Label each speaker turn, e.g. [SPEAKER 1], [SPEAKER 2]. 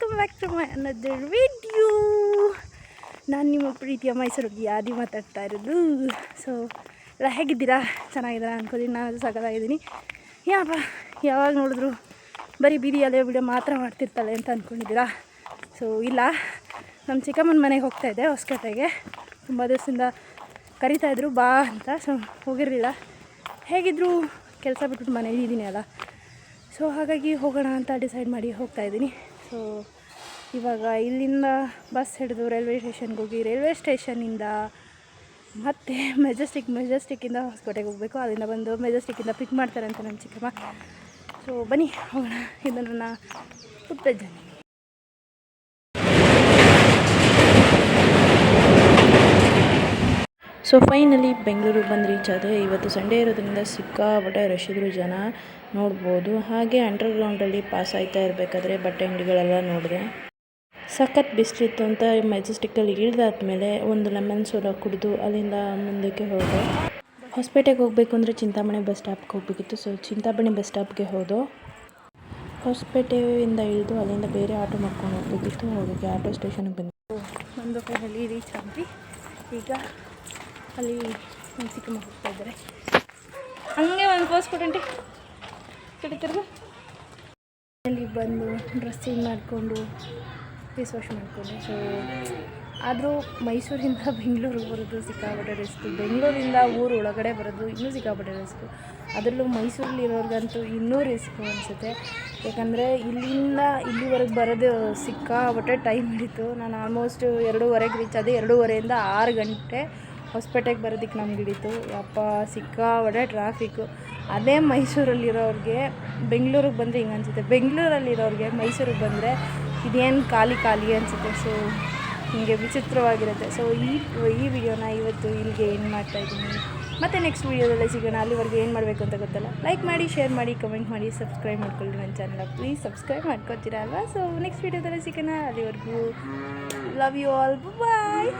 [SPEAKER 1] Welcome back to my another video. ನಾನು ನಿಮ್ಮ ಪ್ರೀತಿಯ ಮೈಸೂರು ಆದಿ ಮಾತಾಡ್ತಾ ಇರೋದು. ಸೊ ಎಲ್ಲ ಹೇಗಿದ್ದೀರಾ? ಚೆನ್ನಾಗಿದ್ದೀರಾ ಅನ್ಕೋತೀನಿ. ನಾನು ಸಖತ್ತಾಗಿದ್ದೀನಿ. ಯಾವಾಗ ನೋಡಿದ್ರು ಬರೀ ಬೀದಿಯಲ್ಲೇ ವಿಡಿಯೋ ಮಾತ್ರ ಮಾಡ್ತಿರ್ತಾಳೆ ಅಂತ ಅಂದ್ಕೊಂಡಿದ್ದೀರಾ? ಸೊ ಇಲ್ಲ, ನಮ್ಮ ಚಿಕ್ಕಮ್ಮನ ಮನೆಗೆ ಹೋಗ್ತಾಯಿದ್ದೆ ಹೊಸಕೋಟೆಗೆ. ತುಂಬ ದಿವಸದಿಂದ ಕರಿತಾಯಿದ್ರು ಬಾ ಅಂತ. ಸೊ ಹೋಗಿರಲಿಲ್ಲ. ಹೇಗಿದ್ರು ಕೆಲಸ ಬಿಟ್ಬಿಟ್ಟು ಮನೇಲಿ ಇದ್ದೀನಿ ಅಲ್ಲ, ಸೊ ಹಾಗಾಗಿ ಹೋಗೋಣ ಅಂತ ಡಿಸೈಡ್ ಮಾಡಿ ಹೋಗ್ತಾಯಿದ್ದೀನಿ. ಸೊ ಇವಾಗ ಇಲ್ಲಿಂದ ಬಸ್ ಹಿಡಿದು ರೈಲ್ವೆ ಸ್ಟೇಷನ್ಗೆ ಹೋಗಿ, ರೈಲ್ವೆ ಸ್ಟೇಷನಿಂದ ಮತ್ತೆ ಮೆಜೆಸ್ಟಿಕ್ಕಿಂದ ಹೊಸಕೋಟೆಗೆ ಹೋಗಬೇಕು. ಅಲ್ಲಿಂದ ಬಂದು ಮೆಜೆಸ್ಟಿಕ್ಕಿಂದ ಪಿಕ್ ಮಾಡ್ತಾರೆ ಅಂತ ನನ್ನ ಚಿಕ್ಕಮ್ಮ. ಸೊ ಬನ್ನಿ ಹೋಗೋಣ. ಇದು ನನ್ನ ಪುಟ್ಟ ಜನ. ಸೊ ಫೈನಲಿ ಬೆಂಗಳೂರಿಗೆ ಬಂದು ರೀಚ್ ಆದೆ. ಇವತ್ತು ಸಂಡೇ ಇರೋದ್ರಿಂದ ಸಿಕ್ಕಾಪಟ್ಟೆ ರಶ್ ಇದ್ರು, ಜನ ನೋಡ್ಬೋದು. ಹಾಗೆ ಅಂಡರ್ಗ್ರೌಂಡಲ್ಲಿ ಪಾಸ್ ಆಯ್ತಾ ಇರಬೇಕಾದ್ರೆ ಬಟ್ಟೆ ಅಂಗಡಿಗಳೆಲ್ಲ ನೋಡಿದೆ. ಸಖತ್ ಬಿಸಿಲಿತ್ತು ಅಂತ ಮೆಜೆಸ್ಟಿಕ್ಕಲ್ಲಿ ಇಳಿದಾದ್ಮೇಲೆ ಒಂದು ಲೆಮನ್ ಸೋಡಾ ಕುಡಿದು ಅಲ್ಲಿಂದ ಮುಂದಕ್ಕೆ ಹೋದೆ. ಹೊಸಪೇಟೆಗೆ ಹೋಗಬೇಕು ಅಂದರೆ ಚಿಂತಾಮಣಿ ಬಸ್ ಸ್ಟಾಪ್ಗೆ ಹೋಗಬೇಕಿತ್ತು. ಸೊ ಚಿಂತಾಮಣಿ ಬಸ್ ಸ್ಟಾಪ್ಗೆ ಹೋದೋ. ಹೊಸಪೇಟೆಯಿಂದ ಇಳಿದು ಅಲ್ಲಿಂದ ಬೇರೆ ಆಟೋ ಮಾಡ್ಕೊಂಡು ಹೋಗಬೇಕಿತ್ತು. ಹೋಗೋಕ್ಕೆ ಆಟೋ ಸ್ಟೇಷನ್ಗೆ ಬಂದು ಫೈನಲಿ ರೀಚ್ ಆದ್ವಿ. ಈಗ ಅಲ್ಲಿ ನನ್ನ ಚಿಕ್ಕಮ್ಮ ಹೋಗ್ತಾ ಇದ್ದಾರೆ. ಹಂಗೆ ಒಂದು ಪೋಸ್ ಕೊಟ್ಟಂಟಿ ಕಡಿತಿರ್ದು ಅಲ್ಲಿ ಬಂದು ಡ್ರೆಸ್ ಚೇಂಜ್ ಮಾಡಿಕೊಂಡು ಫೇಸ್ ವಾಶ್ ಮಾಡಿಕೊಂಡು. ಸೊ ಆದರೂ ಮೈಸೂರಿಂದ ಬೆಂಗಳೂರಿಗೆ ಬರೋದು ಸಿಕ್ಕಾಪಟ್ಟೆ ರಿಸ್ಕು. ಬೆಂಗಳೂರಿಂದ ಊರು ಒಳಗಡೆ ಬರೋದು ಇನ್ನೂ ಸಿಕ್ಕಾಪಟ್ಟೆ ರಿಸ್ಕು. ಅದರಲ್ಲೂ ಮೈಸೂರಲ್ಲಿರೋರ್ಗಂತೂ ಇನ್ನೂ ರಿಸ್ಕು ಅನಿಸುತ್ತೆ. ಯಾಕಂದರೆ ಇಲ್ಲಿಂದ ಇಲ್ಲಿವರೆಗೆ ಬರೋದು ಸಿಕ್ಕಾಪಟ್ಟೆ ಟೈಮ್ ಹಿಡಿತು. ನಾನು ಆಲ್ಮೋಸ್ಟ್ 2:30ಗೆ ರೀಚ್ ಆದೆ. 2:30ಇಂದ 6 ಗಂಟೆ ಹೊಸಪೇಟೆಗೆ ಬರೋದಕ್ಕೆ ನಮ್ಗೆ ಹಿಡಿತು. ಯಪ್ಪ ಸಿಕ್ಕಾಪಟ್ಟೆ ಟ್ರಾಫಿಕ್ಕು. ಅದೇ ಮೈಸೂರಲ್ಲಿರೋರಿಗೆ ಬೆಂಗಳೂರಿಗೆ ಬಂದರೆ ಹಿಂಗೆ ಅನಿಸುತ್ತೆ, ಬೆಂಗಳೂರಲ್ಲಿರೋರಿಗೆ ಮೈಸೂರಿಗೆ ಬಂದರೆ ಇದೇನು ಖಾಲಿ ಅನಿಸುತ್ತೆ. ಸೊ ಹೀಗೆ ವಿಚಿತ್ರವಾಗಿರುತ್ತೆ. ಸೊ ಈ ವಿಡಿಯೋನ ಇವತ್ತು ಇಲ್ಲಿಗೆ ಏನು ಮಾಡ್ತಾಯಿದ್ದೀನಿ. ಮತ್ತು ನೆಕ್ಸ್ಟ್ ವೀಡಿಯೋದಲ್ಲೇ ಸಿಗೋಣ. ಅಲ್ಲಿವರೆಗೂ ಏನು ಮಾಡಬೇಕು ಅಂತ ಗೊತ್ತಲ್ಲ. ಲೈಕ್ ಮಾಡಿ, ಶೇರ್ ಮಾಡಿ, ಕಮೆಂಟ್ ಮಾಡಿ, ಸಬ್ಸ್ಕ್ರೈಬ್ ಮಾಡ್ಕೊಳ್ಳಿ ನನ್ನ ಚಾನಲ್. ಪ್ಲೀಸ್ ಸಬ್ಸ್ಕ್ರೈಬ್ ಮಾಡ್ಕೊತೀರಾ ಅಲ್ವಾ? ಸೊ ನೆಕ್ಸ್ಟ್ ವೀಡಿಯೋದಲ್ಲೇ ಸಿಗೋಣ. ಅಲ್ಲಿವರೆಗೂ ಲವ್ ಯು ಆಲ್, ಬಾಯ್.